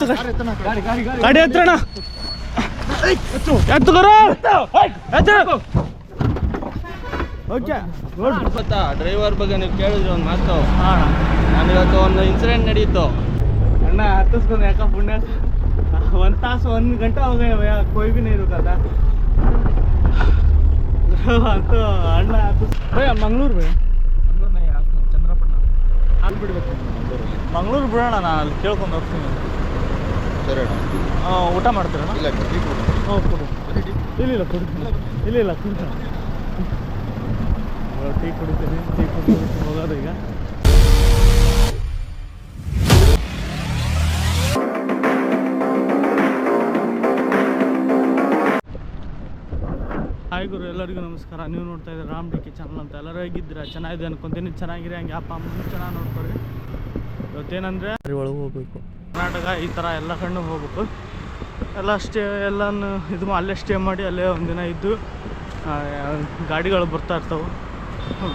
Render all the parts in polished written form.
ಗಾಡಿ ಹತ್ರಣ ಎತ್ತುಗರು ಗೊತ್ತಾ ಡ್ರೈವರ್ ಬಗ್ಗೆ ನೀವು ಕೇಳಿದ್ರಿ ಒಂದು ಮಾತು. ನಾನಿವತ್ತು ಒಂದು ಇನ್ಸಿಡೆಂಟ್ ನಡೀತು ಅಣ್ಣ ಹತ್ತಿಸ್ಕೊಂಡು ಯಾಕ ಪುಣ್ಯ 1 ತಾಸು 1 ಗಂಟೆ ಹೋಗ कोई भी नहीं रुका था ಅಂತೂ ಅಣ್ಣ ಭಯ ಮಂಗಳೂರು ಭಯ ಚಂದ್ರಪಟ್ಟಣ ಆಗ್ಬಿಡ್ಬೇಕು ಮಂಗಳೂರು ಬಿಡೋಣ ನಾನು ಅಲ್ಲಿ ಕೇಳ್ಕೊಂಡು ಹೋಗ್ತೀನಿ. ಸರಿ ಊಟ ಮಾಡ್ತೀರಣ್ಣ? ಇಲ್ಲ ಕೊಡು ಇಲ್ಲ ಕೊಡು ಇಲ್ಲ ಕುಡಿತ ಟೀ ಕುಡಿತೀನಿ ಹೋಗೋದು ಈಗ. ಹಾಯ್ ಗುರು, ಎಲ್ಲರಿಗೂ ನಮಸ್ಕಾರ. ನೀವು ನೋಡ್ತಾ ಇದ್ದೀರಾ ರಾಮ್ ಡಿಕೆ ಚಾನಲ್ ಅಂತ. ಎಲ್ಲರೂ ಹೇಗಿದ್ದೀರಾ? ಚೆನ್ನಾಗಿದೆ ಅನ್ಕೊಂತೀನಿ. ಚೆನ್ನಾಗಿರಿ, ಹಂಗೆ ಅಪ್ಪ ಅಮ್ಮನ ಚೆನ್ನಾಗಿ ನೋಡ್ಕೊಳ್ರಿ. ಇವತ್ತೇನಂದರೆ ಒಳಗೆ ಹೋಗ್ಬೇಕು, ಕರ್ನಾಟಕ ಈ ಥರ ಎಲ್ಲ ಕಣ್ಣು ಹೋಗ್ಬೇಕು. ಎಲ್ಲ ಎಲ್ಲನೂ ಇದು ಅಲ್ಲೇ ಸ್ಟೇ ಮಾಡಿ ಅಲ್ಲೇ ಒಂದಿನ ಇದ್ದು ಗಾಡಿಗಳು ಬರ್ತಾ ಇರ್ತವೆ.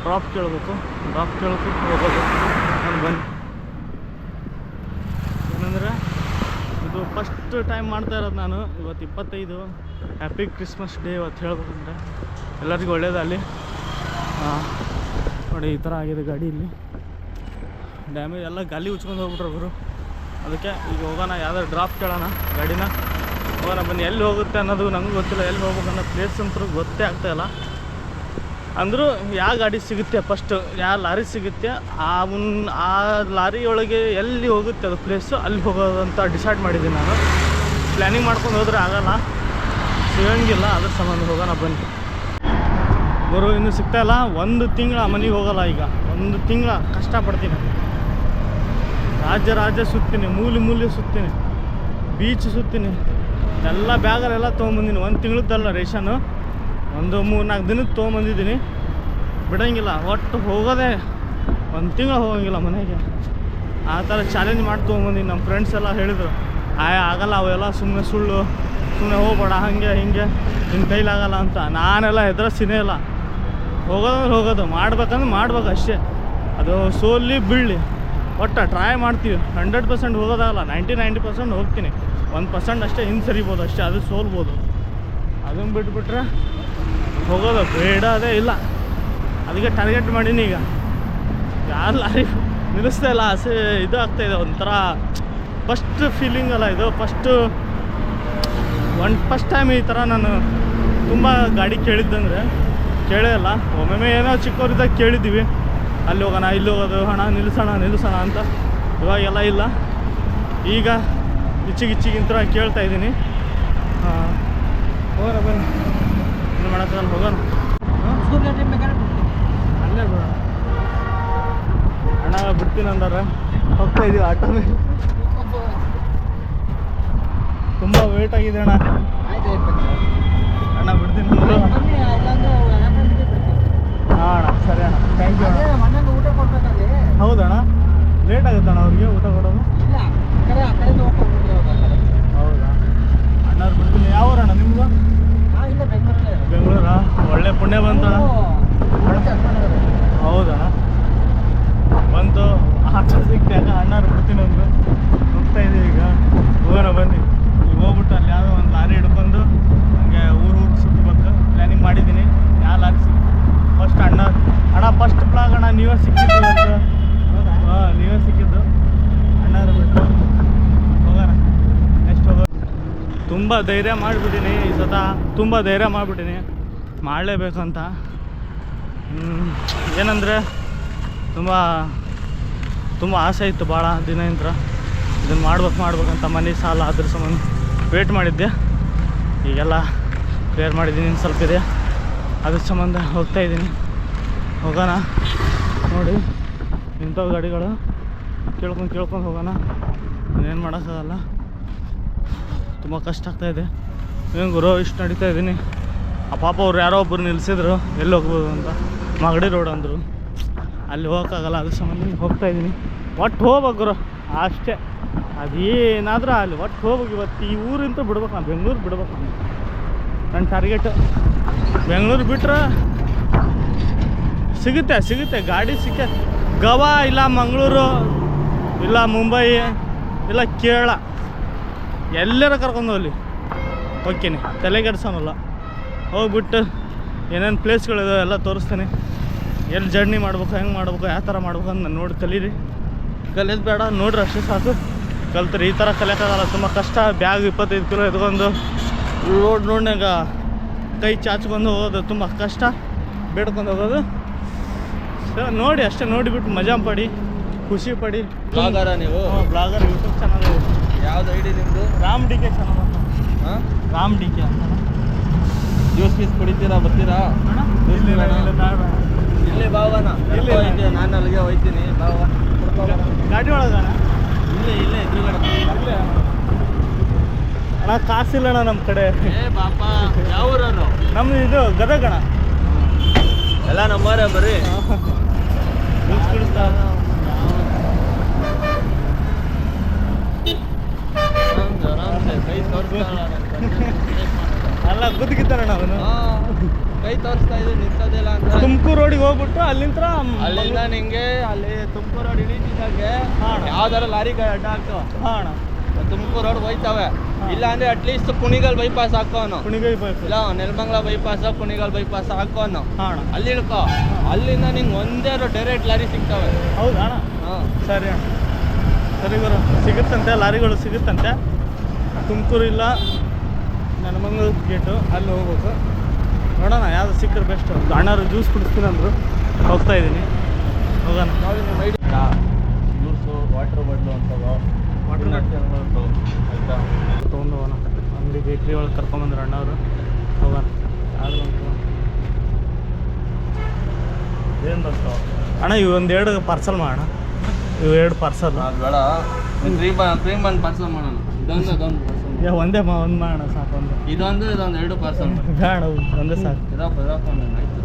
ಡ್ರಾಪ್ ಕೇಳಬೇಕು ಹೋಗೋದು. ನಾನು ಬನ್ನಿ. ಏನಂದರೆ ಇದು ಫಸ್ಟ್ ಟೈಮ್ ಮಾಡ್ತಾ ಇರೋದು ನಾನು. ಇವತ್ತು 25 ಹ್ಯಾಪಿ ಕ್ರಿಸ್ಮಸ್ ಡೇ ಇವತ್ತು ಹೇಳ್ಬೇಕಂದ್ರೆ ಎಲ್ಲರಿಗೂ ಒಳ್ಳೇದಲ್ಲಿ. ನೋಡಿ ಈ ಥರ ಆಗಿದೆ ಗಾಡಿ. ಇಲ್ಲಿ ಡ್ಯಾಮೇಜ್ ಎಲ್ಲ ಗಾಲಿ ಉಚ್ಕೊಂಡು ಹೋಗ್ಬಿಟ್ರು ಗುರು. ಅದಕ್ಕೆ ಈಗ ಹೋಗೋಣ, ಯಾವ್ದಾದ್ರು ಡ್ರಾಪ್ ಕೇಳೋಣ ಗಾಡಿನ. ಹೋಗೋಣ ಬನ್ನಿ. ಎಲ್ಲಿ ಹೋಗುತ್ತೆ ಅನ್ನೋದು ನನಗೂ ಗೊತ್ತಿಲ್ಲ, ಎಲ್ಲಿ ಹೋಗ್ಬೇಕು ಅನ್ನೋ ಪ್ಲೇಸ್ ಅಂತೂ ಗೊತ್ತೇ ಆಗ್ತಾಯಿಲ್ಲ. ಅಂದರೂ ಯಾವ ಗಾಡಿ ಸಿಗುತ್ತೆ ಫಸ್ಟು, ಯಾವ ಲಾರಿ ಸಿಗುತ್ತೆ ಆ ಲಾರಿ ಒಳಗೆ ಎಲ್ಲಿ ಹೋಗುತ್ತೆ ಅದು ಪ್ಲೇಸು, ಅಲ್ಲಿ ಹೋಗೋದಂತ ಡಿಸೈಡ್ ಮಾಡಿದ್ದೀನಿ ನಾನು. ಪ್ಲ್ಯಾನಿಂಗ್ ಮಾಡ್ಕೊಂಡು ಹೋದರೆ ಆಗೋಲ್ಲ, ಸಿಗೋಂಗಿಲ್ಲ. ಅದ್ರ ಸಂಬಂಧ ಹೋಗೋಣ ಬನ್ನಿ ಗುರು. ಇನ್ನೂ ಸಿಗ್ತಾಯಿಲ್ಲ. 1 ತಿಂಗಳ ಮನೆಗೆ ಹೋಗೋಲ್ಲ. ಈಗ 1 ತಿಂಗಳ ಕಷ್ಟಪಡ್ತೀನಿ. ರಾಜ್ಯ ಸುತ್ತೀನಿ, ಮೂಲೆ ಸುತ್ತೀನಿ, ಬೀಚ್ ಸುತ್ತೀನಿ, ಎಲ್ಲ ಬ್ಯಾಗಲ್ಲೆಲ್ಲ ತೊಗೊಂಬಂದಿನಿ. 1 ತಿಂಗಳದ್ದಲ್ಲ ರೇಷನ್ನು, ಒಂದು 3-4 ದಿನಕ್ಕೆ ತೊಗೊಂಬಂದಿದ್ದೀನಿ. ಬಿಡೋಂಗಿಲ್ಲ, ಒಟ್ಟು ಹೋಗೋದೇ 1 ತಿಂಗಳು ಹೋಗೋಂಗಿಲ್ಲ ಮನೆಗೆ. ಆ ಥರ ಚಾಲೆಂಜ್ ಮಾಡಿ ತೊಗೊಂಬಂದಿನಿ. ನಮ್ಮ ಫ್ರೆಂಡ್ಸ್ ಎಲ್ಲ ಹೇಳಿದರು, ಆಗಲ್ಲ ಅವೆಲ್ಲ ಸುಮ್ಮನೆ ಹೋಗ್ಬೇಡ, ಹಾಗೆ ಹಿಂಗೆ ನಿನ್ನ ಕೈಲಾಗಲ್ಲ ಅಂತ. ನಾನೆಲ್ಲ ಹೆದರ್ಸಿನೇ ಇಲ್ಲ. ಹೋಗೋದು ಮಾಡ್ಬೇಕಂದ್ರೆ ಮಾಡ್ಬೇಕು ಅಷ್ಟೇ. ಅದು ಸೋಲಿ ಬೀಳಲಿ, ಒಟ್ಟು ಟ್ರೈ ಮಾಡ್ತೀವಿ. 100% ಹೋಗೋದಾಗಲ್ಲ, 90% ಹೋಗ್ತೀನಿ. 1% ಅಷ್ಟೇ ಹಿಂದೆ ಸರಿಬೋದು ಅಷ್ಟೇ, ಅದು ಸೋಲ್ಬೋದು. ಅದನ್ನು ಬಿಟ್ಬಿಟ್ರೆ ಹೋಗೋದು ಬೇಡದೇ ಇಲ್ಲ. ಅದಕ್ಕೆ ಟಾರ್ಗೆಟ್ ಮಾಡೀನಿ. ಈಗ ಯಾರು ಲಾರಿ ನಿಲ್ಲಿಸ್ತಾ ಇಲ್ಲ, ಇದು ಆಗ್ತಾಯಿದೆ ಒಂಥರ. ಫಸ್ಟ್ ಫೀಲಿಂಗ್ ಅಲ್ಲ ಇದು, ಫಸ್ಟ್ ಟೈಮ್ ಈ ಥರ ನಾನು ತುಂಬ ಗಾಡಿ ಕೇಳಿದ್ದಂದರೆ ಕೇಳೇ ಇಲ್ಲ. ಒಮ್ಮೊಮ್ಮೆ ಏನೋ ಚಿಕ್ಕವರಿದ್ದಾಗ ಕೇಳಿದ್ದೀವಿ, ಅಲ್ಲಿ ಹೋಗೋಣ ಇಲ್ಲಿ ಹೋಗೋದು, ಹಣ ನಿಲ್ಲಿಸೋಣ ಅಂತ. ಇವಾಗೆಲ್ಲ ಇಲ್ಲ. ಈಗ ಇಚ್ಚಿಗಿಂತ ಕೇಳ್ತಾಯಿದ್ದೀನಿ. ಹೋಗೋಣ ಬನ್ನಿ, ಏನು ಮಾಡೋಕ್ಕಲ್ಲ, ಹೋಗೋಣ. ಅಲ್ಲೇ ಬಿಡೋಣ. ಹಣ ಬಿಡ್ತೀನಿ ಅಂದಾರ, ಹೋಗ್ತಾಯಿದ್ದೀವಿ ಆಟೋ ಮೇಲೆ. ತುಂಬ ವೇಟ್ ಆಗಿದೆ ಅಣ್ಣ. ಅಣ್ಣ ಬಿಡ್ತೀನಿ ಅಂದರು. ಹಾಂ ಅಣ್ಣ, ಸರಿ ಅಣ್ಣ, ಥ್ಯಾಂಕ್ ಯು ಅಣ್ಣ. ಹೌದಣ್ಣ, ಲೇಟ್ ಆಗುತ್ತಣ್ಣ ಅವ್ರಿಗೆ ಊಟ ಕೊಡೋದು? ಹೌದಾ ಅಣ್ಣವ್ರು ಬಿಡ್ತೀನಿ. ಯಾವ ಅಣ್ಣ ನಿಮ್ದು? ಬೆಂಗಳೂರಾ? ಒಳ್ಳೆ ಪುಣ್ಯ ಬಂತಣ್ಣ. ಹೌದಣ್ಣ, ಬಂತು ಆಟೋ ಸಿಕ್ತಾಗ ಅಣ್ಣವ್ರು ಬಿಡ್ತೀನಿ ಅಂದರು. ಹೋಗ್ತಾಯಿದ್ದೀವಿ ಈಗ. ಹೋಗೋಣ ಬನ್ನಿ. ಈಗ ಹೋಗ್ಬಿಟ್ಟು ಅಲ್ಲಿ ಯಾವುದೋ ಒಂದು ಲಾರಿ ಹಿಡ್ಕೊಂಡು ಹಂಗೆ ಊರು ಸುತ್ತಬೇಕು ಪ್ಲ್ಯಾನಿಂಗ್ ಮಾಡಿದ್ದೀನಿ. ಯಾವ ಲಾರಿ ಫಸ್ಟ್ ಅಣ್ಣ ಫಸ್ಟ್ ಪ್ಲಾಗ್ ಅಣ್ಣ ನೀವೇ ಸಿಕ್ಕಿದ್ದು ಇವತ್ತು. ಹಾಂ, ನೀವೇ ಸಿಕ್ಕಿದ್ದು. ಅಣ್ಣವ್ರು ಬಿಟ್ಟು ಹೋಗೋಣ. ನೆಕ್ಸ್ಟ್ ಹೋಗೋದು. ತುಂಬ ಧೈರ್ಯ ಮಾಡಿಬಿಟ್ಟಿನಿ ಈ ಸತ, ತುಂಬ ಧೈರ್ಯ ಮಾಡಿಬಿಟ್ಟಿನಿ. ಮಾಡಲೇಬೇಕಂತ. ಏನಂದರೆ ತುಂಬ ಆಸೆ ಇತ್ತು ಭಾಳ ದಿನದಿಂದ. ಇದನ್ನು ಮಾಡ್ಬೇಕಂತ. ಮನೆ ಸಾಲ ಅದ್ರ ಸಂಬಂಧ ವೇಟ್ ಮಾಡಿದ್ದೆ. ಈಗೆಲ್ಲ ಕ್ಲಿಯರ್ ಮಾಡಿದ್ದೀನಿ, ಇನ್ನು ಸ್ವಲ್ಪ ಇದೆ. ಅದ್ರ ಸಂಬಂಧ ಹೋಗ್ತಾಯಿದ್ದೀನಿ. ಹೋಗೋಣ. ನೋಡಿ ಇಂಥವು ಗಾಡಿಗಳು ಕೇಳ್ಕೊಂಡು ಹೋಗೋಣ. ಏನು ಮಾಡೋಕ್ಕಾಗಲ್ಲ, ತುಂಬ ಕಷ್ಟ ಆಗ್ತಾಯಿದೆ. ಏನು ಗುರು ಇಷ್ಟು ನಡೀತಾ ಇದ್ದೀನಿ. ಆ ಪಾಪ ಅವ್ರು ಯಾರೋ ಒಬ್ಬರು ನಿಲ್ಲಿಸಿದ್ರು ಎಲ್ಲಿ ಹೋಗ್ಬೋದು ಅಂತ. ಮಾಗಡಿ ರೋಡ್ ಅಂದರು, ಅಲ್ಲಿ ಹೋಗೋಕ್ಕಾಗಲ್ಲ. ಅದ್ರ ಸಂಬಂಧ ಹೋಗ್ತಾಯಿದ್ದೀನಿ. ಒಟ್ಟು ಹೋಗ್ಬೇಕು ಗುರು ಅಷ್ಟೇ. ಅದೇನಾದರೂ ಅಲ್ಲಿ ಒಟ್ಟು ಹೋಗ್ಬೇಕು. ಇವತ್ತು ಈ ಊರಿಂತ ಬಿಡ್ಬೇಕು, ನಾನು ಬೆಂಗಳೂರು ಬಿಡ್ಬೇಕು. ನನ್ನ ಟಾರ್ಗೆಟ್ ಬೆಂಗಳೂರು ಬಿಟ್ರೆ ಸಿಗುತ್ತೆ ಗಾಡಿ ಗೋವಾ ಇಲ್ಲ ಮಂಗಳೂರು ಇಲ್ಲ ಮುಂಬೈ ಇಲ್ಲ ಕೇರಳ ಎಲ್ಲರ ಕರ್ಕೊಂಡು ಹೋಗ್ಲಿ ಓಕೆನಿ, ತಲೆ ಕೆಡ್ಸೋನಲ್ಲ. ಹೋಗ್ಬಿಟ್ಟು ಏನೇನು ಪ್ಲೇಸ್ಗಳಿದೆ ಎಲ್ಲ ತೋರಿಸ್ತೀನಿ. ಎಲ್ಲಿ ಜರ್ನಿ ಮಾಡ್ಬೇಕು, ಹೆಂಗೆ ಮಾಡ್ಬೇಕು, ಯಾವ ಥರ ಮಾಡ್ಬೇಕು ಅಂತ ನಾನು ನೋಡಿ ಕಲೀರಿ. ಕಲಿಯೋದು ಬೇಡ, ನೋಡ್ರಿ ಅಷ್ಟೇ ಸಾಕು. ಕಲ್ತ್ರಿ. ಈ ಥರ ಕಲಿಯೋಕ್ಕಾಗಲ್ಲ, ತುಂಬ ಕಷ್ಟ. ಬ್ಯಾಗ್ 25 ಕಿಲೋ ಎತ್ಕೊಂಡು ರೋಡ್ನಾಗ ಕೈ ಚಾಚ್ಕೊಂಡು ಹೋಗೋದು ತುಂಬ ಕಷ್ಟ. ಬೇಡ್ಕೊಂಡು ಹೋಗೋದು ನೋಡಿ ಅಷ್ಟೇ. ನೋಡಿಬಿಟ್ಟು ಮಜಾ ಪಡಿ, ಖುಷಿ ಪಡಿ. ಬ್ಲಾಗರ ನೀವು? Blogger, YouTube channel. ಯಾವ್ದು ಐಡಿ ನಿಮ್ಮದು? Ram D K channel. ಹಾಂ, ರಾಮ್ ಡಿ ಕೆ ಅಂತ. ಜ್ಯೂಸ್ ಪೀಸ್ ಕುಡಿತೀರಾ? ಬರ್ತೀರಾ? ಇಲ್ಲಿ ಬಾವನ ಇಲ್ಲಿ ಹೋಯ್ತೀವಿ, ನಾನು ಅಲ್ಲಿಗೆ ಹೋಯ್ತೀನಿ. ಬಾವ ಗಾಡಿ ಒಳಗಣ? ಇಲ್ಲೇ ಎದುರುಗಡೆ. ಅಣ್ಣ ಕಾಸಿಲ್ಲಣ್ಣ ನಮ್ಮ ಕಡೆ. ಏ ಬಾಪ, ಯಾವ ಊರನು? ನಮ್ದು ಇದು ಗದಗಣ. ಎಲ್ಲ ನಮ್ಮವರೇ ಬರ್ರಿ. ಜ್ಯೂಸ್ ಕುಡಿಸ್ತಾ ಕೈ ತೋರಿಸ್ತಾಳ. ಅಲ್ಲ ಗುದ್ದಿಗಿತ್ತಾನಣ್ಣ ಅವನು. ಕೈ ತೋರಿಸ್ತಾ ಇದ್ದೀನಿ, ನಿಂತದಿಲ್ಲ ಅಂತ. ತುಮಕೂರು ರೋಡಿಗೆ ಹೋಗ್ಬಿಟ್ಟು ಅಲ್ಲಿಂದ ಅಲ್ಲಿಂದ ನಿಂಗೆ ಅಲ್ಲಿ ತುಮಕೂರು ರೋಡ್ ಇಳಿತಿದ್ದಾಗೆ ಯಾವ್ದಾರ ಲಾರಿ ಅಡ್ಡ ಹಾಕು. ಹಾಂ ಅಣ್ಣ, ತುಮಕೂರು ರೋಡ್ ಹೋಯ್ತವೆ. ಇಲ್ಲ ಅಂದ್ರೆ ಅಟ್ಲೀಸ್ಟ್ ಕುಣಿಗಲ್ ಬೈಪಾಸ್ ಹಾಕೋನು. ಕುಣಿಗಲ್ ಬೈಪಾಸ್ ಇಲ್ಲ, ನೆಲಮಂಗಲ ಬೈಪಾಸ್, ಕುಣಿಗಲ್ ಬೈಪಾಸ್ ಹಾಕೋನು. ಹಾಂ ಅಣ್ಣ, ಅಲ್ಲಿ ಇಳ್ಕೊ. ಅಲ್ಲಿಂದ ನಿಂಗೆ ಒಂದೇ ಡೈರೆಕ್ಟ್ ಲಾರಿ ಸಿಗ್ತವೆ. ಹೌದಾ ಅಣ್ಣ? ಹಾಂ, ಸರಿ ಅಣ್ಣ, ಸರಿ ಗುರು. ಸಿಗುತ್ತಂತೆ, ಲಾರಿಗಳು ಸಿಗುತ್ತಂತೆ. ತುಮಕೂರು ಇಲ್ಲ, ನೆಲಮಂಗಲ ಗೇಟು, ಅಲ್ಲಿ ಹೋಗ್ಬೇಕು. ನೋಡೋಣ ಯಾವುದು ಸಿಕ್ಕರೆ ಬೆಸ್ಟ್. ಅಣ್ಣರು ಜ್ಯೂಸ್ ಕುಡಿಸ್ತೀನಿ ಅಂದರು, ಹೋಗ್ತಾ ಇದ್ದೀನಿ. ಹೋಗೋಣ. ನೋಡಿ ನಿಮ್ಮ ಐಡಿ. ಜ್ಯೂಸು, ವಾಟರ್ ಬಾಟ್ಲು ಅಂತವ, ವಾಟರ್ ಆಯ್ತಾ ತೊಗೊಂಡು ಹೋಗೋಣ. ಅಂಗಡಿ ಬೇಕ್ರಿ ಒಳಗೆ ಕರ್ಕೊಂಬಂದ್ರು ಅಣ್ಣವರು. ಹೋಗೋಣ. ಯಾವುದು ಏನು ಬರ್ತಾವ ಅಣ್ಣ? ಇವು ಒಂದೆರಡು ಪಾರ್ಸಲ್ ಮಾಡೋಣ. ಇವು 2 ಪಾರ್ಸಲ್. ಅದು ಬೇಡ, ಕ್ರೀಮ್ ಬನ್ ಪಾರ್ಸಲ್ ಮಾಡೋಣ. ಇದೊಂದು ಪಾರ್ಸಲ್. ಒಂದೇ ಒಂದು ಮಾಡೋಣ ಸಾಕು. ಇದೊಂದು 2 ಪಾರ್ಸಲ್ ಬೇಡ, ಒಂದೇ ಸಾಕು. ಆಯ್ತು.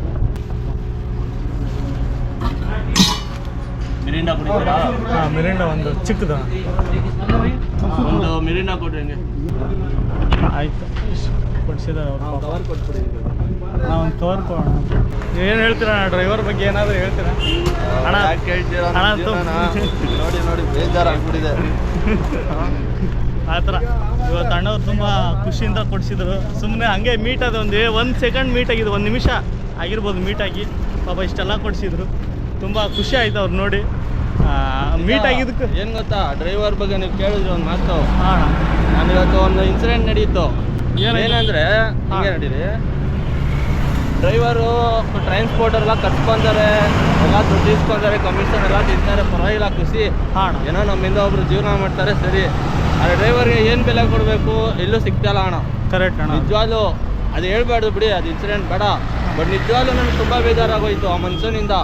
ಮಿರಿಂಡಾ ಕುಡಿತೀರಾ? ಹಾಂ, ಮಿರಿಂಡ ಒಂದು ಚಿಕ್ಕದು. ಒಂದು ಮಿರಿಂಡಾ ಕೊಡ್ರಿ ಹಂಗೆ. ಆಯಿತು, ಕೊಡಿಸಿದ್ದಾರೆ ಅವರು. ಕವರ್ ಕೊಟ್ಬಿಡಿ. ಹಾಂ, ಒಂದು ಕವರ್ ಕೊಡೋಣ. ಏನು ಹೇಳ್ತೀರಾ ಡ್ರೈವರ್ ಬಗ್ಗೆ? ಏನಾದರೂ ಹೇಳ್ತೀರಾ ಅಣ್ಣ? ಯಾಕೆ ಕೇಳ್ತೀರಾ? ನೋಡಿ ಬೇಜಾರಾಗ್ಬಿಟ್ಟಿದೆ. ಆ ಥರ ಇವತ್ತು ಅಣ್ಣವ್ರು ತುಂಬ ಖುಷಿಯಿಂದ ಕೊಡಿಸಿದ್ರು. ಸುಮ್ಮನೆ ಹಂಗೆ ಮೀಟ್ ಆದ ಒಂದು ಸೆಕೆಂಡ್ ಮೀಟ್ ಆಗಿದೆ, 1 ನಿಮಿಷ ಆಗಿರ್ಬೋದು ಮೀಟ್ ಆಗಿ. ಪಾಪ ಇಷ್ಟೆಲ್ಲ ಕೊಡಿಸಿದ್ರು, ತುಂಬ ಖುಷಿ ಆಯ್ತು ಅವ್ರು ನೋಡಿ. ಮೀಟ್ ಆಗಿದ್ದಕ್ಕೆ ಏನು ಗೊತ್ತಾ, ಡ್ರೈವರ್ ಬಗ್ಗೆ ನೀವು ಕೇಳಿದ್ರೆ ಒಂದು ಮಾತು. ಹಾಂ, ನಾನು ಇವತ್ತು ಒಂದು ಇನ್ಸಿಡೆಂಟ್ ನಡೀತು. ಏನಂದರೆ ಹಿಂಗೆ ನಡೀರಿ, ಡ್ರೈವರು ಟ್ರಾನ್ಸ್ಪೋರ್ಟ್ ಎಲ್ಲ ಕಟ್ಕೊಂತಾರೆ, ಎಲ್ಲ ದುಡ್ಡು ಇಸ್ಕೊಂತಾರೆ, ಕಮಿಷನ್ ಎಲ್ಲ ತಿಂತಾರೆ, ಪರವಾಗಿಲ್ಲ, ಖುಷಿ. ಹಾಂ, ಏನೋ ನಮ್ಮಿಂದ ಒಬ್ರು ಜೀವನ ಮಾಡ್ತಾರೆ, ಸರಿ. ಆದರೆ ಡ್ರೈವರ್ಗೆ ಏನು ಬೆಲೆ ಕೊಡಬೇಕು ಎಲ್ಲೂ ಸಿಗ್ತಾಯಿಲ್ಲ ಅಣ್ಣ. ಕರೆಕ್ಟ್ ಅಣ್ಣ. ನಿಜವಾಗ್ಲೂ ಅದು ಹೇಳ್ಬಾರ್ದು ಬಿಡಿ, ಅದು ಇನ್ಸಿಡೆಂಟ್ ಬೇಡ. ಬಟ್ ನಿಜವಾಗ್ಲೂ ನನಗೆ ತುಂಬ ಬೇಜಾರಾಗೋಯ್ತು ಆ ಮನುಷ್ಯನಿಂದ.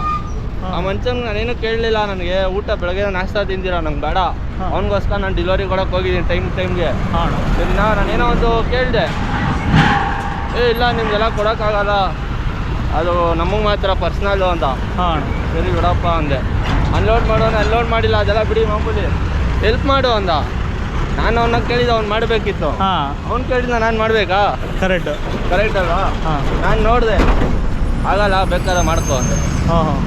ಆ ಮನುಷ್ಯನಿಗೆ ನಾನೇನು ಕೇಳಲಿಲ್ಲ. ನನಗೆ ಊಟ ಬೆಳಗ್ಗೆ ನಾಷ್ಟ ತಿಂದಿರ, ನಂಗೆ ಬೇಡ. ಅವನಿಗೋಸ್ಕರ ನಾನು ಡೆಲಿವರಿ ಕೊಡೋಕೆ ಹೋಗಿದ್ದೀನಿ ಟೈಮ್ಗೆ. ಹಾಂ, ಸರಿನಾ? ನಾನೇನೋ ಒಂದು ಕೇಳಿದೆ, ಇಲ್ಲ ನಿಮಗೆಲ್ಲ ಕೊಡೋಕ್ಕಾಗಲ್ಲ, ಅದು ನಮಗೆ ಮಾತ್ರ ಪರ್ಸ್ನಲ್ಲು ಅಂತ. ಹಾಂ, ಸರಿ ಬಿಡಪ್ಪ ಅಂದೆ. ಅನ್ಲೋಡ್ ಮಾಡೋಣ, ಅನ್ಲೋಡ್ ಮಾಡಿಲ್ಲ, ಅದೆಲ್ಲ ಬಿಡಿ ಮಾಮೂಲಿ. ಹೆಲ್ಪ್ ಮಾಡು ಅಂದ. ನಾನು ಅವನ್ನ ಕೇಳಿದ, ಅವ್ನು ಮಾಡಬೇಕಿತ್ತು. ಹಾಂ, ಅವ್ನು ಕೇಳಿದ, ನಾನು ಮಾಡಬೇಕಾ? ಕರೆಕ್ಟ್ ಅಲ್ವಾ? ಹಾಂ, ನಾನು ನೋಡಿದೆ, ಆಗಲ್ಲ, ಬೇಕಾದ್ರೆ ಮಾಡ್ಕೊ ಅಂದೆ. ಹಾಂ ಹಾಂ.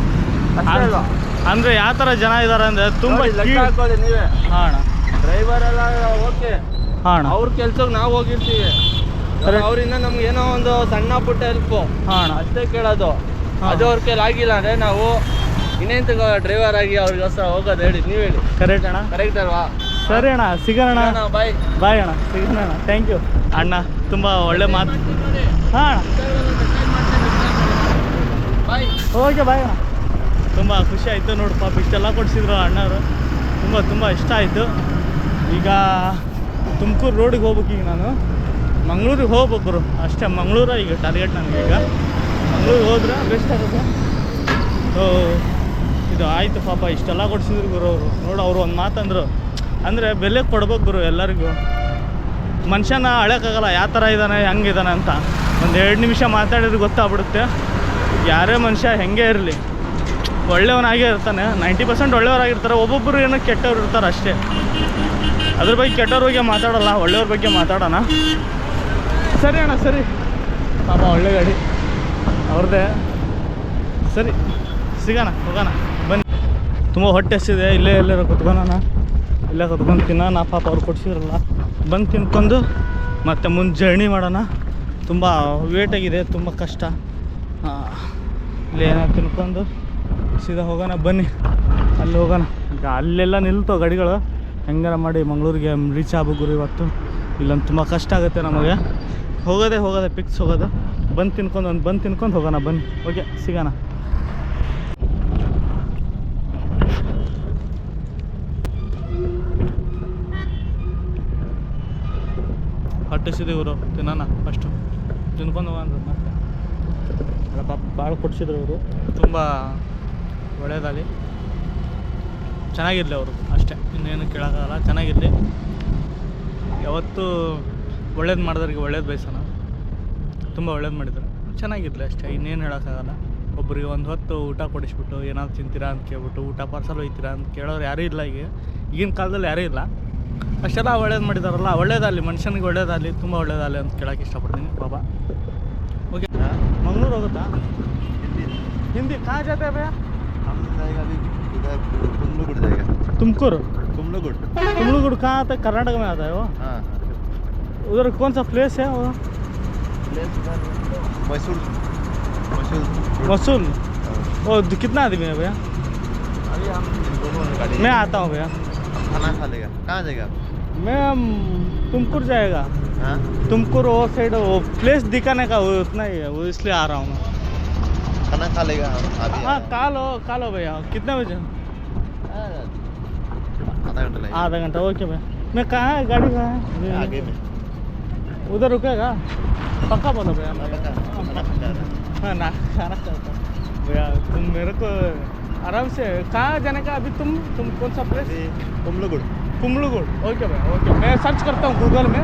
ಅಷ್ಟೇ ಅಲ್ವಾ? ಅಂದರೆ ಯಾವ ಥರ ಜನ ಇದ್ದಾರೆ ಅಂದರೆ ತುಂಬ ಲೆಕ್ಕ ಹಾಕೋದೆ ನೀವೇ. ಹಾಂ ಡ್ರೈವರ್ ಎಲ್ಲ ಓಕೆ, ಹಾಂ ಅವ್ರ ಕೆಲ್ಸಕ್ಕೆ ನಾವು ಹೋಗಿರ್ತೀವಿ. ಅವರಿಂದ ನಮ್ಗೆ ಏನೋ ಒಂದು ಸಣ್ಣ ಪುಟ್ಟ ಹೆಲ್ಪು ಅಷ್ಟೇ ಕೇಳೋದು. ಅದು ಅವ್ರ ಕೈಲಿ ಆಗಿಲ್ಲ ಅಂದರೆ ನಾವು ಇನ್ನೇನು ಡ್ರೈವರ್ ಆಗಿ ಅವ್ರಿಗೋಸ್ಕರ ಹೋಗೋದು ಹೇಳಿ, ನೀವು ಹೇಳಿ. ಕರೆಕ್ಟ್ ಅಣ್ಣ, ಕರೆಕ್ಟ್ ಅಲ್ವಾ? ಸರಿ ಅಣ್ಣ, ಸಿಗೋಣ. ಬಾಯ್ ಬಾಯ್ ಅಣ್ಣ, ಸಿಗೋಣ ಅಣ್ಣ. ಥ್ಯಾಂಕ್ ಯು ಅಣ್ಣ, ತುಂಬ ಒಳ್ಳೆ ಮಾತು. ಹಾಂ ಬಾಯ್. ಓಕೆ ಬಾಯ್ ಅಣ್ಣ. ತುಂಬ ಖುಷಿ ಆಯಿತು ನೋಡಿ, ಪಾಪ ಇಷ್ಟೆಲ್ಲ ಕೊಡಿಸಿದ್ರು ಅಣ್ಣವರು. ತುಂಬ ಇಷ್ಟ ಆಯಿತು. ಈಗ ತುಮಕೂರು ರೋಡಿಗೆ ಹೋಗ್ಬೇಕು. ಈಗ ನಾನು ಮಂಗಳೂರಿಗೆ ಹೋಗ್ಬೇಕು ಅಷ್ಟೇ. ಮಂಗಳೂರು ಈಗ ಟಾರ್ಗೆಟ್ ನನಗೆ. ಈಗ ಮಂಗಳೂರಿಗೆ ಹೋದ್ರೆ ಬೆಸ್ಟ್ ಆಗುತ್ತೆ. ಸೊ ಇದು ಆಯಿತು. ಪಾಪ ಇಷ್ಟೆಲ್ಲ ಕೊಡಿಸಿದ್ರು ಗುರು ಅವರು. ನೋಡು, ಅವರು ಒಂದು ಮಾತಂದರು, ಅಂದರೆ ಬೆಲೆ ಕೊಡ್ಬೇಕು ಗುರು ಎಲ್ಲರಿಗೂ. ಮನುಷ್ಯನ ಅಳೋಕ್ಕಾಗಲ್ಲ ಯಾವ ಥರ ಇದ್ದಾನೆ, ಹೆಂಗಿದ್ದಾನೆ ಅಂತ. ಒಂದು 2 ನಿಮಿಷ ಮಾತಾಡಿದ್ರೆ ಗೊತ್ತಾಗ್ಬಿಡುತ್ತೆ. ಯಾರೇ ಮನುಷ್ಯ ಹೆಂಗೆ ಇರಲಿ, ಒಳ್ಳೆಯವನಾಗೇ ಇರ್ತಾನೆ. 90% ಒಳ್ಳೆಯವರಾಗಿರ್ತಾರೆ. ಒಬ್ಬೊಬ್ಬರು ಏನೋ ಕೆಟ್ಟವ್ರು ಇರ್ತಾರೆ ಅಷ್ಟೇ. ಅದ್ರ ಬಗ್ಗೆ ಕೆಟ್ಟವ್ರ ಬಗ್ಗೆ ಮಾತಾಡೋಲ್ಲ, ಒಳ್ಳೆಯವ್ರ ಬಗ್ಗೆ ಮಾತಾಡೋಣ. ಸರಿ ಅಣ್ಣ, ಸರಿ. ಪಾಪ ಒಳ್ಳೆ ಗಾಡಿ ಅವ್ರದ್ದೇ. ಸರಿ, ಸಿಗೋಣ, ಹೋಗೋಣ ಬನ್ನಿ. ತುಂಬ ಹೊಟ್ಟೆ ಹಸಿದೆ. ಇಲ್ಲೇ ಎಲ್ಲರೂ ಕುತ್ಕೊಳೋಣ, ಇಲ್ಲೇ ಕುತ್ಕೊಂಡು ತಿನ್ನೋಣ. ಪಾಪ ಅವ್ರು ಕೊಡ್ಸಿದ್ರಲ್ಲ. ಬಂದು ತಿನ್ಕೊಂಡು ಮತ್ತೆ ಮುಂದೆ ಜರ್ನಿ ಮಾಡೋಣ. ತುಂಬ ವೇಟಾಗಿದೆ, ತುಂಬ ಕಷ್ಟ. ಇಲ್ಲಿ ಏನೋ ತಿನ್ಕೊಂಡು ಸೀದಾ ಹೋಗೋಣ ಬನ್ನಿ. ಅಲ್ಲಿ ಹೋಗೋಣ. ಈಗ ಅಲ್ಲೆಲ್ಲ ನಿಲ್ತೋ ಗಾಡಿಗಳು. ಹೆಂಗಾರ ಮಾಡಿ ಮಂಗಳೂರಿಗೆ ರೀಚ್ ಆಗ್ಬೇಕು ಇವತ್ತು. ಇಲ್ಲೊಂದು ತುಂಬ ಕಷ್ಟ ಆಗುತ್ತೆ ನಮಗೆ. ಹೋಗೋದೇ ಪಿಕ್ಸ್ ಹೋಗೋದು. ಬಂದು ತಿನ್ಕೊಂಡು ಹೋಗೋಣ ಬನ್ನಿ. ಓಕೆ, ಸಿಗೋಣ. ಹೊಟ್ಟಿಸಿದೆ ಇವರು ತಿನ್ನೋಣ ಫಸ್ಟು. ತಿನ್ಕೊಂಡು ಹೋಗೋಣ. ಮತ್ತೆ ಭಾಳ ಕೊಡಿಸಿದ್ರು ಇವರು. ತುಂಬ ಒಳ್ಳೆಯದಾಗಲಿ, ಚೆನ್ನಾಗಿರಲಿ ಅವರು ಅಷ್ಟೇ, ಇನ್ನೇನು ಕೇಳೋಕ್ಕಾಗಲ್ಲ. ಚೆನ್ನಾಗಿರಲಿ. ಯಾವತ್ತೂ ಒಳ್ಳೇದು ಮಾಡಿದ್ರಿಗೆ ಒಳ್ಳೇದು ಬಯಸೋಣ. ತುಂಬ ಒಳ್ಳೇದು ಮಾಡಿದ್ರು, ಚೆನ್ನಾಗಿರಲಿ ಅಷ್ಟೇ, ಇನ್ನೇನು ಹೇಳೋಕ್ಕಾಗಲ್ಲ. ಒಬ್ಬರಿಗೆ ಒಂದು ಹೊತ್ತು ಊಟ ಕೊಡಿಸ್ಬಿಟ್ಟು ಏನಾದ್ರು ತಿಂತೀರಾ ಅಂತ ಕೇಳ್ಬಿಟ್ಟು ಊಟ ಪಾರ್ಸಲ್ ಒಯ್ತೀರಾ ಅಂತ ಕೇಳೋರು ಯಾರೂ ಇಲ್ಲ. ಈಗಿನ ಕಾಲದಲ್ಲಿ ಯಾರೂ ಇಲ್ಲ. ಅಷ್ಟೆಲ್ಲ ಒಳ್ಳೇದು ಮಾಡಿದಾರಲ್ಲ, ಒಳ್ಳೇದಾಗಲಿ, ಮನುಷ್ಯನಿಗೆ ಒಳ್ಳೇದಾಗಲಿ, ತುಂಬ ಒಳ್ಳೇದಾಗಲಿ ಅಂತ ಕೇಳೋಕ್ಕೆ ಇಷ್ಟಪಡ್ತೀನಿ ಬಾಬಾ. ಓಕೆ, ಮಂಗಳೂರು ಹೋಗುತ್ತಾ? हिंदी कहाँ जाते हैं भैया? हम जाएगा अभी इधर कुमलुगुड़ जाएगा. तुमकुर? कुमलुगुड़. कुमलुगुड़ कहाँ आता है? कर्नाटक में आता है वो? हाँ. उधर कौन सा प्लेस है वो? प्लेस मैसूर. मसूल. वो कितना आदमी है भैया? अभी हम दोनों गाड़ी. मैं आता हूँ भैया. खाना खा लेगा. कहाँ जाएगा? मैं तुमकुर जाएगा. हाँ. तुमकुर वो साइड, वो प्लेस दिखाने का वो उतना ही है, वो इसलिए आ रहा हूँ मैं. खाना खा लेगा. हाँ, कालो भैया. कितने बजे? आधा घंटा लगेगा. आधा घंटा. ओके भैया. मैं कहाँ है? गाड़ी कहाँ है? आगे में. उधर रुकेगा? पक्का बोलो भैया. हाँ ना, खाना चाहता हूँ भैया. तुम मेरे को आराम से कहाँ जाने का अभी? तुम कौन सा प्लेस? कुमलुगुड़. ओके भैया. ओके, मैं सर्च करता हूँ गूगल में.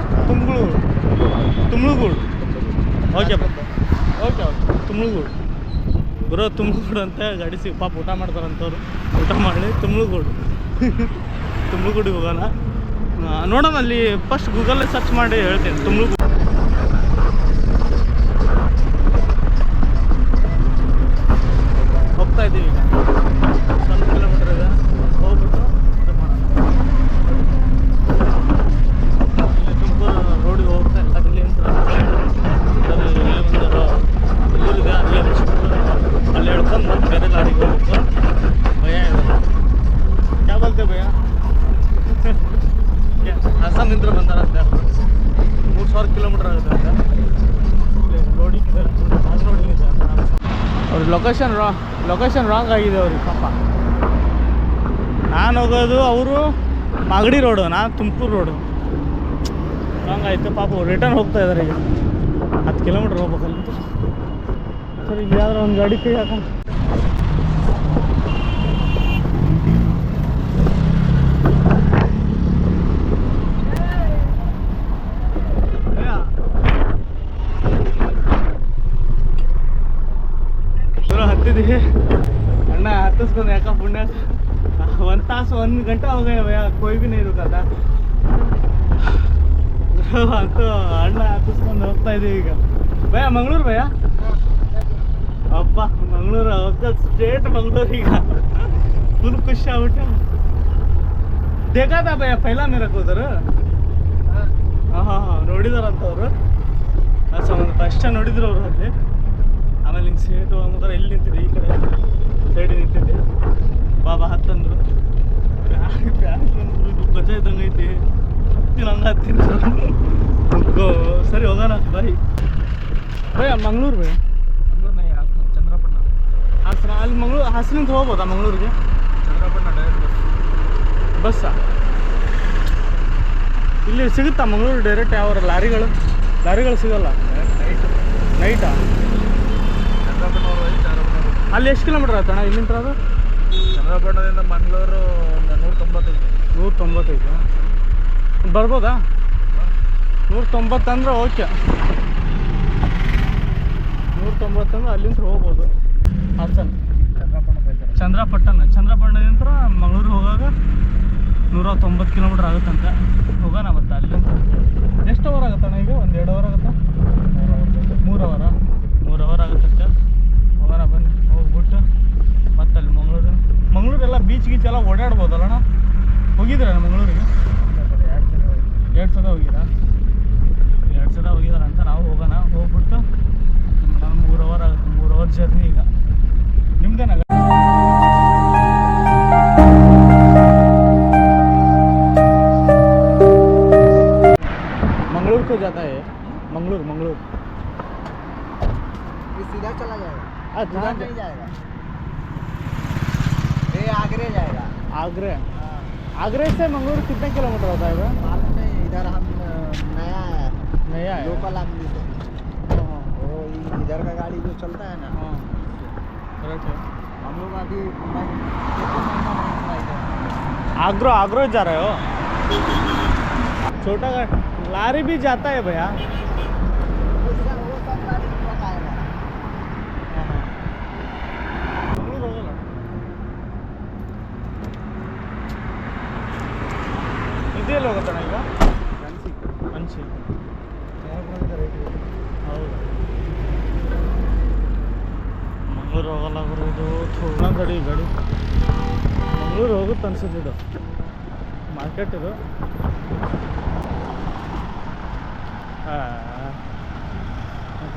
तुमलुगुड़. Okay तुमलुगुड़ bro. ತುಮ್ಲುಗೂಡು ಅಂತ ಗಾಡಿ ಪಾಪ ಊಟ ಮಾಡ್ತಾರಂಥವ್ರು. ಊಟ ಮಾಡಿ ತುಮ್ಲುಗೂಡಿಗೆ ಹೋಗೋಣ. ನೋಡೋಣ, ಅಲ್ಲಿ ಫಸ್ಟ್ ಗೂಗಲಲ್ಲಿ ಸರ್ಚ್ ಮಾಡಿ ಹೇಳ್ತೀನಿ. ತುಮ್ಲುಗೂಡು ಹೋಗ್ತಾ ಇದ್ದೀವಿ ಈಗ. 1 ಕಿಲೋಮೀಟರ್ ಇದೆ, ಹೋಗ್ಬಿಟ್ಟು ಇದು ಮಾಡೋಣ. ಇಲ್ಲಿ ತುಮಕೂರು ರೋಡಿಗೆ ಹೋಗ್ತಾ ಇಲ್ಲ. ಇಲ್ಲಿ ಒಂದು ಊರಿದೆ, ಅಲ್ಲಿ ಅಲ್ಲಿ ಹೇಳ್ಕೊಂಡು ಮತ್ತೆ ಬೇರೆ ಗಾಡಿಗೆ ಹೋಗ್ಬೇಕು. ಭಯ ಇದೆ. ಕ್ಯಾ ಬೋಲ್ತೆ ಭಯ? ಹಾಸನಿಂದ ಬಂದಾರಂತೆ. 3000 ಕಿಲೋಮೀಟರ್ ಆಗುತ್ತೆ ಅಂತ. ಲೋಡಿಂಗ್ ಇದೆ, ಲೋಡಿಂಗ್ ಇದೆ. ಅವ್ರಿಗೆ ಲೊಕೇಶನ್ ರಾಂಗ್ ಆಗಿದೆ ಅವ್ರಿಗೆ ಪಾಪ. ನಾನು ಹೋಗೋದು ಅವರು ಮಾಗಡಿ ರೋಡು, ನಾನು ತುಮಕೂರು ರೋಡು. ರಾಂಗ್ ಆಯಿತು ಪಾಪ. ರಿಟರ್ನ್ ಹೋಗ್ತಾ ಇದ್ದಾರೆ ಈಗ. 10 ಕಿಲೋಮೀಟ್ರ್ ಹೋಗ್ಬೇಕಲ್ಲ. ಸರಿ, ಇಲ್ಲಿ ಯಾವ್ದಾರ ಒಂದು ಗಾಡಿ ಕೈ ಹಾಕೋಣ. ಹತ್ತಿದ್ದೀವಿ ಅಣ್ಣ. ಹತ್ತಿಸ್ಕೊಂಡು ಯಾಕ ಪುಣ್ಯ 1 ತಾಸು 1 ಗಂಟೆ ಹೋಗ ಭಯ. कोई भी नहीं रुका था. ಅಂತೂ ಅಣ್ಣ ಹತ್ತಿಸ್ಕೊಂಡು ಹೋಗ್ತಾ ಇದೀವಿ ಈಗ. ಭಯ ಮಂಗಳೂರು ಭಯ. ಅಪ್ಪ ಮಂಗಳೂರು ಹೋಗ್ತಾ ಸ್ಟ್ರೇಟ್ ಮಂಗಳೂರು ಈಗ. ಫುಲ್ ಖುಷಿ ಆಗ್ಬಿಟ್ಟು. देखा था भैया पहला मेरे को उधर. हाँ ನೋಡಿದಾರಂತವ್ರು. ಫಸ್ಟ್ ನೋಡಿದ್ರು ಅವರು ಅಲ್ಲಿ. ಆಮೇಲೆ ಹಿಂಗೆ ಸೇಟು ಅನ್ನೋದಾರ ಎಲ್ಲಿ ನಿಂತಿದ್ದೆ, ಈ ಕಡೆ ಸೈಡಿಗೆ ನಿಂತಿದ್ದೆ. ಬಾಬಾ ಹತ್ತಂದ್ರು. ಗಜ ಇದ್ದಂಗೆ ಐತಿ. ಹಂಗೆ ಹತ್ತೀನಿ. ಸರಿ ಹೋಗೋಣ ಬಾಯ್. ಭಯ ಮಂಗಳೂರು ಭಯ. ಚಂದ್ರಪಟ್ಟಣ ಹಾಸನ. ಅಲ್ಲಿ ಮಂಗಳೂರು ಹಾಸನಿಂದ ಹೋಗ್ಬೋದಾ ಮಂಗಳೂರಿಗೆ? ಚಂದ್ರಪಟ್ಟಣ ಡೈರೆಕ್ಟ್ ಬಸ್ಸಾ? ಇಲ್ಲಿ ಸಿಗುತ್ತಾ ಮಂಗಳೂರು ಡೈರೆಕ್ಟ್? ಯಾವ ಲಾರಿಗಳು ಸಿಗಲ್ಲ? ನೈಟಾ? ಅಲ್ಲಿ ಎಷ್ಟು ಕಿಲೋಮೀಟರ್ ಆಯ್ತಣ್ಣ ಇಲ್ಲಿಂದ? ಅದು ಚಂದ್ರಪಟ್ಟಣದಿಂದ ಮಂಗಳೂರು 195. ಬರ್ಬೋದಾ? 190 ಅಂದ್ರೆ ಓಕೆ. 190 ಅಂದ್ರೆ ಅಲ್ಲಿಂದ ಹೋಗ್ಬೋದು. ಹಾಸನ ಚಂದ್ರಪಟ್ಟಣದಿಂದ ಮಂಗಳೂರು ಹೋಗಾಗ 190 ಕಿಲೋಮೀಟ್ರ್ ಆಗುತ್ತಂತೆ. ಹೋಗೋಣ ಮತ್ತೆ ಅಲ್ಲಿಂದ. ಎಷ್ಟು ಅವರ್ ಆಗುತ್ತಣ್ಣ ಈಗ? 1-2 ಅವರ್ ಆಗುತ್ತಾ? 3 ಅವರ್ ಆಗುತ್ತಂತೆ. ಹೋಗೋಣ ಬನ್ನಿ. ಹೋಗ್ಬಿಟ್ಟು ಮತ್ತೆ ಅಲ್ಲಿ ಮಂಗಳೂರೆಲ್ಲ ಬೀಚ್ ಗೀಚ್ ಎಲ್ಲ ಓಡಾಡ್ಬೋದಲ್ಲಣ್ಣ? ಹೋಗಿದ್ದೀರ ಮಂಗಳೂರಿಗೆ? 2 ಸಲ ಹೋಗಿರಾ? 2 ಸಲ ಹೋಗಿದಾರ ಅಂತ ನಾವು ಹೋಗೋಣ. ಹೋಗ್ಬಿಟ್ಟು ನಾನು 3 ಅವರ್ ಜರ್ನಿ. ಈಗ ನಿಮ್ದೇನ मंगलूर को जाता है? मंगलूर सीधा चला जाएगा, अच्छा नहीं जाएगा, ये आगरे जाएगा। आगरे से मंगलूर कितने किलोमीटर होता है? मालूम नहीं, इधर हम नया है, है लोकल आदमी से। हाँ वो इधर का गाड़ी जो चलता है ना, हाँ करेक्ट है। हम लोग अभी महीना नहीं इधर। आगरा जा रहे हो? छोटा लारी भी जाता है भैया? वो सब गाड़ी ट्रक आएगा। ಇದೆಲ್ಲ ಹೋಗುತ್ತಾನೆ ಈಗ ಅನ್ಸಿ ಹೌದು ಮಂಗಳೂರು ಹೋಗಲ್ಲ ಬರೋದು ಥೋಡ ಗಾಡಿ ಮಂಗಳೂರು ಹೋಗುತ್ತೆ ಅನ್ಸುತ್ತೆ. ಇದು ಮಾರ್ಕೆಟ್ ಇದು.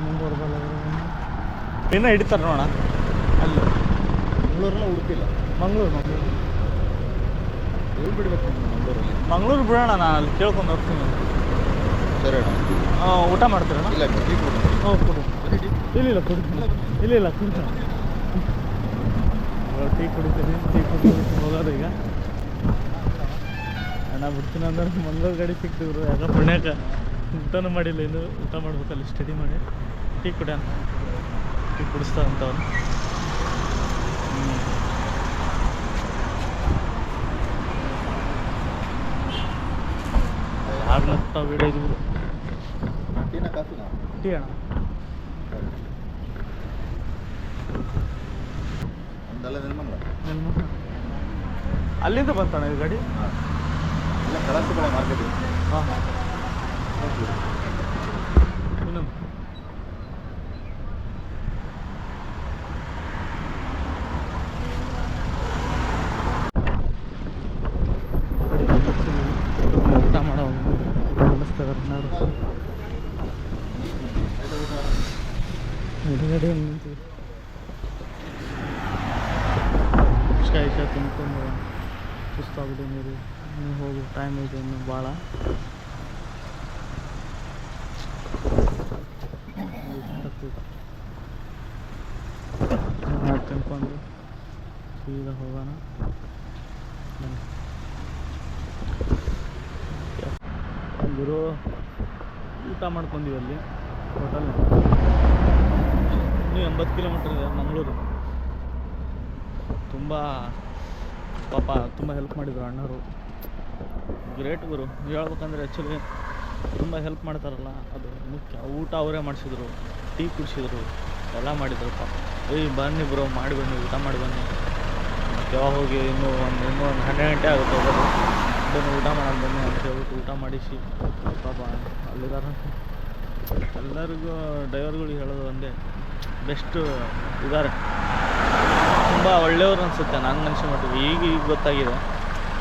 ಮುಂದೆ ಬರಬಲ್ಲ ಇನ್ನು ಹಿಡಿತಾರೆ ನೋಡ ಅಲ್ಲಿ. ಮಂಗಳೂರಲ್ಲ ಉಡುಪಿಲ್ಲ, ಮಂಗಳೂರು ಎಲ್ಲಿ ಬಿಡ್ಬೇಕು ಮಂಗಳೂರಲ್ಲಿ? ಮಂಗಳೂರು ಬಿಡೋಣ. ನಾನು ಅಲ್ಲಿ ಕೇಳ್ಕೊಂಡು ಹೋಗ್ತೀನಿ. ಸರಿ ಊಟ ಮಾಡ್ತೀರಣ್ಣ? ಇಲ್ಲ ಕೊಡು. ಇಲ್ಲ ಕೊಡು. ಇಲ್ಲ ಕುಡಿತ ಟೀ ಕುಡಿತೀನಿ. ಹೋಗೋದು ಈಗ. ಅಣ್ಣ ಬಿಡ್ತೀನಿ ಅಂದ್ರೆ ಮಂಗಳೂರು ಗಾಡಿ ಸಿಕ್ತಿದ್ರು. ಯಾಕೆ ಪುಣ್ಯಕ್ಕೆ ಊಟನೂ ಮಾಡಿಲ್ಲ, ಇನ್ನು ಊಟ ಮಾಡ್ಬೇಕಲ್ಲಿ ಸ್ಟಡಿ ಮಾಡಿ. ಟೀ ಕುಡಿಯೋಣ, ಟೀ ಕುಡಿಸ್ತಾರಂತವ್ರು. ಆಗ್ಲತ್ತ ವೀಡಿಯೋ ಇದ್ಬಿಡು. ಟೀ ಅಣ್ಣ ಅಲ್ಲಿಂದ ಬಂತಣ್ಣ ಈ ಗಾಡಿ? ಮಾರ್ಕೆಟ್ ಹಾಂ ಇನ್ನೊಂದು ಊಟ ಮಾಡೋ ಎದುರುಗಡೆ ನಿಂತೀವಿ. ಇಷ್ಟ ತಿನ್ಕೊಂಡು ಸುಸ್ತಾಗ್ಬಿಟ್ಟು ನೀರು ಹೋಗೋ ಟೈಮ್ ಇದೆ ಇನ್ನು ಭಾಳ. ತಿನ್ಕೊಂಡು ಸೀದಾ ಹೋಗೋಣ. ಗುರು ಊಟ ಮಾಡ್ಕೊಂಡ್ವಿ ಅಲ್ಲಿ ಹೋಟೆಲ್. ಇನ್ನೂ 80 ಕಿಲೋಮೀಟರ್ ಇದೆ ಮಂಗಳೂರು. ತುಂಬ ಪಾಪ ತುಂಬ ಹೆಲ್ಪ್ ಮಾಡಿದರು ಅಣ್ಣವರು. ಗ್ರೇಟ್ ಗುರು. ಹೇಳ್ಬೇಕಂದ್ರೆ ಆ್ಯಕ್ಚುಲಿ ತುಂಬ ಹೆಲ್ಪ್ ಮಾಡ್ತಾರಲ್ಲ ಅದು ಮುಖ್ಯ. ಊಟ ಅವರೇ ಮಾಡಿಸಿದ್ರು, ಟೀ ಕುಡಿಸಿದ್ರು, ಎಲ್ಲ ಮಾಡಿದರು ಪಾಪ. ಬನ್ನಿ ಬ್ರೋ ಮಾಡಿ ಬನ್ನಿ, ಊಟ ಮಾಡಿ ಬನ್ನಿ. ಮತ್ತು ಯಾವಾಗ ಹೋಗಿ ಇನ್ನೂ ಒಂದು 12 ಗಂಟೆ ಆಗುತ್ತೆ ಹೋಗೋದು. ಬನ್ನಿ ಊಟ ಮಾಡೋದು ಬನ್ನಿ ಅಂತ ಹೇಳ್ಬಿಟ್ಟು ಊಟ ಮಾಡಿಸಿ ಪಾಪ ಅಲ್ಲಿದಾರ. ಎಲ್ಲರಿಗೂ ಡ್ರೈವರ್ಗಳಿಗೆ ಹೇಳೋದು ಒಂದೇ, ಬೆಸ್ಟ್ ಇದ್ದಾರೆ, ತುಂಬ ಒಳ್ಳೆಯವರು ಅನಿಸುತ್ತೆ ನಂಗೆ ಅನ್ಸೋ ಮಟ್ಟಿಗೆ. ಈಗ ಗೊತ್ತಾಗಿದೆ.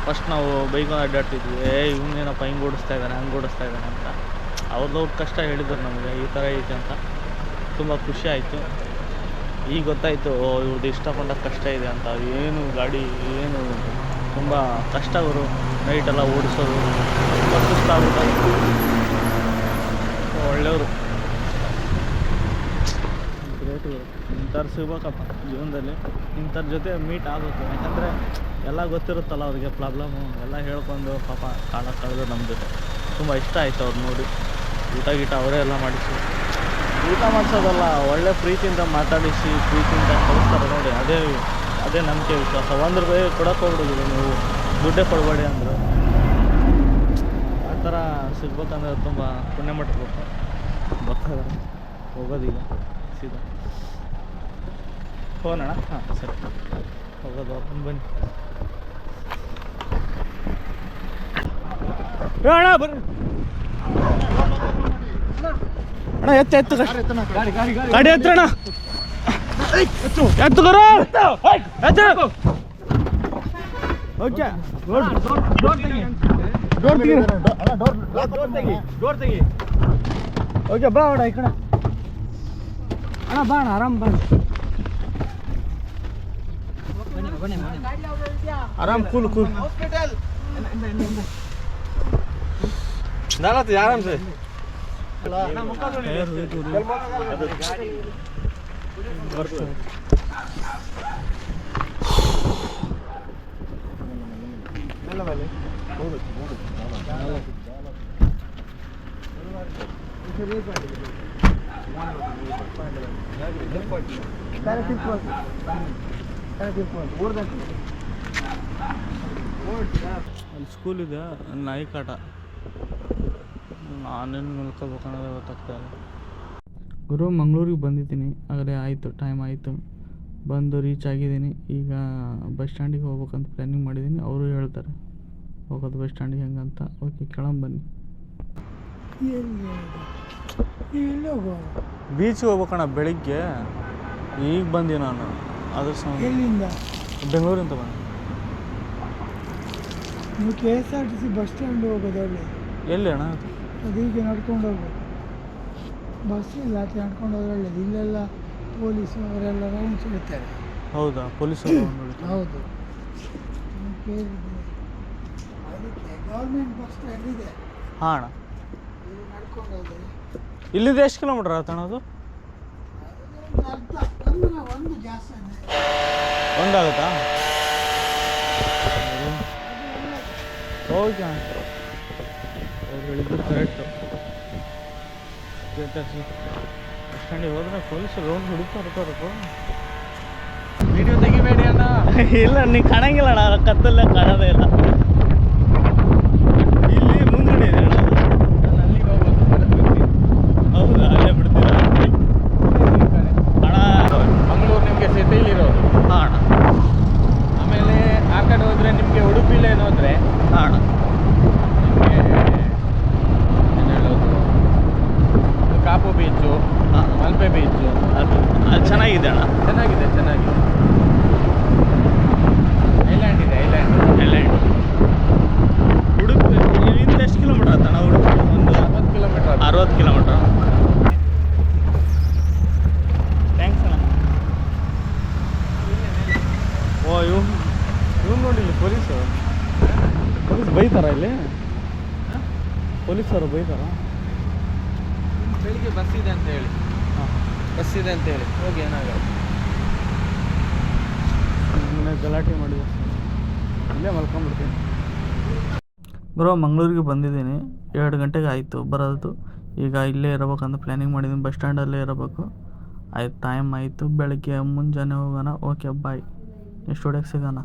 ಫಸ್ಟ್ ನಾವು ಬೈಕೊಂಡು ಅಡ್ಡಾಡ್ತಿದ್ವಿ, ಇವನೇನಪ್ಪ ಹಿಂಗೆ ಓಡಿಸ್ತಾ ಇದ್ದಾನೆ, ಹಂಗೆ ಓಡಿಸ್ತಾ ಇದ್ದಾನೆ ಅಂತ. ಅವ್ರದವ್ರ ಕಷ್ಟ ಹೇಳಿದ್ರು ನಮಗೆ, ಈ ಥರ ಐತೆ ಅಂತ. ತುಂಬ ಖುಷಿ ಆಯಿತು. ಈಗ ಗೊತ್ತಾಯಿತು ಇವ್ರದ್ದು ಇಷ್ಟಪಟ್ಟ ಕಷ್ಟ ಇದೆ ಅಂತ. ಏನು ಗಾಡಿ ಏನು ತುಂಬ ಕಷ್ಟ ಅವರು. ನೈಟೆಲ್ಲ ಓಡಿಸೋದು ತುಂಬ ಸುಸ್ತಾಗ್ಬಿಟ್ಟು. ಒಳ್ಳೆಯವರು, ಗ್ರೇಟ್ಗಳು. ಇಂಥವ್ರು ಸಿಗ್ಬೇಕಪ್ಪ ಜೀವನದಲ್ಲಿ. ಇಂಥವ್ರ ಜೊತೆ ಮೀಟ್ ಆಗಬೇಕು. ಯಾಕಂದರೆ ಎಲ್ಲ ಗೊತ್ತಿರುತ್ತಲ್ಲ ಅವ್ರಿಗೆ ಪ್ರಾಬ್ಲಮ್ಮು. ಎಲ್ಲ ಹೇಳ್ಕೊಂಡು ಪಾಪ ಕಾಲ ಕಳೆದು ನಮ್ಮ ಜೊತೆ. ತುಂಬ ಇಷ್ಟ ಆಯಿತು ಅವ್ರು ನೋಡಿ. ಊಟ ಅವರೇ ಎಲ್ಲ ಮಾಡಿಸಿ, ಊಟ ಮಾಡಿಸೋದಲ್ಲ, ಒಳ್ಳೆ ಪ್ರೀತಿಯಿಂದ ಮಾತಾಡಿಸಿ ಪ್ರೀತಿಯಿಂದ ಕಳಿಸ್ತಾರೆ ನೋಡಿ. ಅದೇ ನಂಬಿಕೆ, ವಿಶ್ವಾಸ. 1 ರೂಪಾಯಿ ಕೊಡೋಕೆ ಹೋಗ್ಬಿಡೋದಿಲ್ಲ ನೀವು, ದುಡ್ಡೇ ಕೊಡಬೇಡಿ ಅಂದರು. ಆ ಥರ ಸಿಗ್ಬೇಕಂದ್ರೆ ತುಂಬ ಪುಣ್ಯ ಮಾಡಿರ್ಬೇಕು. ಬರ್ತಾರೆ ಹೋಗೋದೀಗ ಸೀದಾ ಫೋನಣ್ಣ. ಹಾಂ ಸರಿ, ಹೋಗೋದು ಬನ್ನಿ. ಅಣ್ಣ ಬರ್ರಿ ಅಣ್ಣ. ಎತ್ತು ಗಾಡಿ ಎತ್ತಣ್ಣ. ಎತ್ತು ಗುರು, ಎತ್ತು. ಓಕೆ ಡೋರ್ ತೆಗಿ ಡೋರ್ ತೆಗಿ ಓಕೆ ಬಾ ಅಣ್ಣ ಈ ಕಡೆ ಅಣ್ಣ ಬಾ ಅಣ್ಣ ಆರಾಮ್ ಬಾ ಆರಾಮ್ ಕೂಲ್ ಕೂಲ್ आराम से ಅಲ್ಲಿ ಸ್ಕೂಲ್ ಇದೆ ನಾಯಿ ಕಾಟ ನಾನೇನು ಮಲ್ಕೋಬೇಕು ಅನ್ನೋದು ಗೊತ್ತಾಗ್ತಾ ಇಲ್ಲ ಗುರು ಮಂಗಳೂರಿಗೆ ಬಂದಿದ್ದೀನಿ ಆಗಲೇ ಆಯಿತು ಟೈಮ್ ಆಯಿತು ಬಂದು ರೀಚ್ ಆಗಿದ್ದೀನಿ ಈಗ ಬಸ್ ಸ್ಟ್ಯಾಂಡಿಗೆ ಹೋಗ್ಬೇಕಂತ ಪ್ಲ್ಯಾನಿಂಗ್ ಮಾಡಿದ್ದೀನಿ ಅವರು ಹೇಳ್ತಾರೆ ಹೋಗೋದು ಬಸ್ ಸ್ಟ್ಯಾಂಡಿಗೆ ಹೆಂಗಂತ ಓಕೆ ಕೆಳಂಬನ್ನಿ ಬೀಚಿಗೆ ಹೋಗ್ಬೇಕಣ್ಣ ಬೆಳಿಗ್ಗೆ ಈಗ ಬಂದೆ ನಾನು ಅದ್ರ ಎಲ್ಲಿಂದ ಬೆಂಗಳೂರಿಂದ ಬಂದೆ ನೀವು K S R T C bus stand ಹೋಗೋದು ಒಳ್ಳೆ ಎಲ್ಲಿ ಅಣ್ಣ ಅದೀಗ ನಡ್ಕೊಂಡು ಹೋಗ್ಬೋದು ಬಸ್ ಇಲ್ಲ ಅದು ನಡ್ಕೊಂಡು ಹೋದ್ರೆ ಒಳ್ಳೇದು ಇಲ್ಲೆಲ್ಲ ಪೊಲೀಸು ಅವರೆಲ್ಲ ರೌಂಡ್ಸ್ ಇಡ್ತಾರೆ ಹೌದಾ ಪೊಲೀಸರು ಹೌದು ಅದಕ್ಕೆ ಗೌರ್ಮೆಂಟ್ ಬಸ್ ಸ್ಟ್ಯಾಂಡ್ ಇದೆ ಹಾಂ ಅಣ್ಣ ಇಲ್ಲಿ ನಡ್ಕೊಂಡು ಹೋದ್ರೆ ಇಲ್ಲಿಂದ ಎಷ್ಟು ಕಿಲೋಮೀಟ್ರ್ ಆಯ್ತಣ್ಣ ಅದು ಅರ್ಧ ಒಂದು ಜಾಸ್ತಿ ಒಂದಾಗುತ್ತಾ ಓಕೆ ಅವ್ರು ಹೇಳಿದ್ದು ಕರೆಕ್ಟು ಬಸ್ ಸ್ಟ್ಯಾಂಡಿಗೆ ಹೋದ್ರೆ ಪೊಲೀಸರು ರೌಂಡ್ ಹುಡುಕ್ತಾರಪ್ಪ वीडियो ತೆಗಿಬೇಡಿ ಅಣ್ಣ ಇಲ್ಲ ನೀ ಕಾಣಂಗಿಲ್ಲ ಅಣ್ಣ ಕತ್ತಲ್ಲೇ ಕಾಣೋದೇ ಇಲ್ಲ ಇಲ್ಲಿ ಮುಂದ್ಗಡೆ ಇದೆ ಅಣ್ಣ ನಾನು ಅಲ್ಲಿಗೆ ಹೋಗ್ಬೇಕು ಹೌದಾ ಅಲ್ಲೇ ಬಿಡ್ತೀರಾ ಅಣ್ಣ ಮಂಗಳೂರು ನಿಮಗೆ ಸಿಟಿಲಿರೋದು ಹಾಂ ಅಣ್ಣ ಆಮೇಲೆ ಆ ಕಡೆ ಹೋದ್ರೆ ನಿಮಗೆ ಉಡುಪಿಲೇನು ಹೋದ್ರೆ ಹಾಂ ಅಣ್ಣ ನಿಮಗೆ ಏನು ಹೇಳೋದು ಕಾಪು ಬೀಚು ಹಾಂ ಮಲ್ಪೆ ಬೀಚು ಅದು ಚೆನ್ನಾಗಿದೆ ಅಣ್ಣ ಚೆನ್ನಾಗಿದೆ ಚೆನ್ನಾಗಿದೆ ಐಲ್ಯಾಂಡ್ ಇದೆ ಐಲ್ಯಾಂಡ್ ಐಲ್ಯಾಂಡ್ ಉಡುಪಿ ಇಲ್ಲಿಂದ ಎಷ್ಟು ಕಿಲೋಮೀಟ್ರ್ ಆಯ್ತಣ್ಣ ಉಡುಪಿ ಒಂದು 60 ಕಿಲೋಮೀಟರ್ 60 ಕಿಲೋಮೀಟ್ರ್ ಥ್ಯಾಂಕ್ಸ್ ಅಣ್ಣ ಓ ಇವ್ನು ನೋಡಿ ಇಲ್ಲಿ ಪೊಲೀಸ್ ಬೈತಾರ ಇಲ್ಲಿ ಪೊಲೀಸರು ಬೈತಾರ ಬೆಳಿಗ್ಗೆ ಬಸ್ ಇದೆ ಅಂತ ಹೇಳಿ ಹಾಂ ಬಸ್ ಇದೆ ಅಂತ ಹೇಳಿ ಹೋಗಿ ಏನಾಗಲ್ಲ ಸುಮ್ಮನೆ ಗಲಾಟೆ ಮಾಡಿದೆ ಇಲ್ಲೇ ಮಲ್ಕೊಂಡ್ಬಿಡ್ತೀನಿ ಬ್ರೋ ಮಂಗಳೂರಿಗೆ ಬಂದಿದ್ದೀನಿ 2 ಗಂಟೆಗೆ ಆಯಿತು ಬರೋದು ಈಗ ಇಲ್ಲೇ ಇರಬೇಕಂತ ಪ್ಲ್ಯಾನಿಂಗ್ ಮಾಡಿದ್ದೀನಿ ಬಸ್ ಸ್ಟ್ಯಾಂಡಲ್ಲೇ ಇರಬೇಕು ಆಯ್ತು ಟೈಮ್ ಆಯಿತು ಬೆಳಗ್ಗೆ ಮುಂಜಾನೆ ಹೋಗೋಣ ಓಕೆ ಬಾಯ್ ನೆಕ್ಸ್ಟ್ ವಿಡಿಯೋಗೆ ಸಿಗೋಣ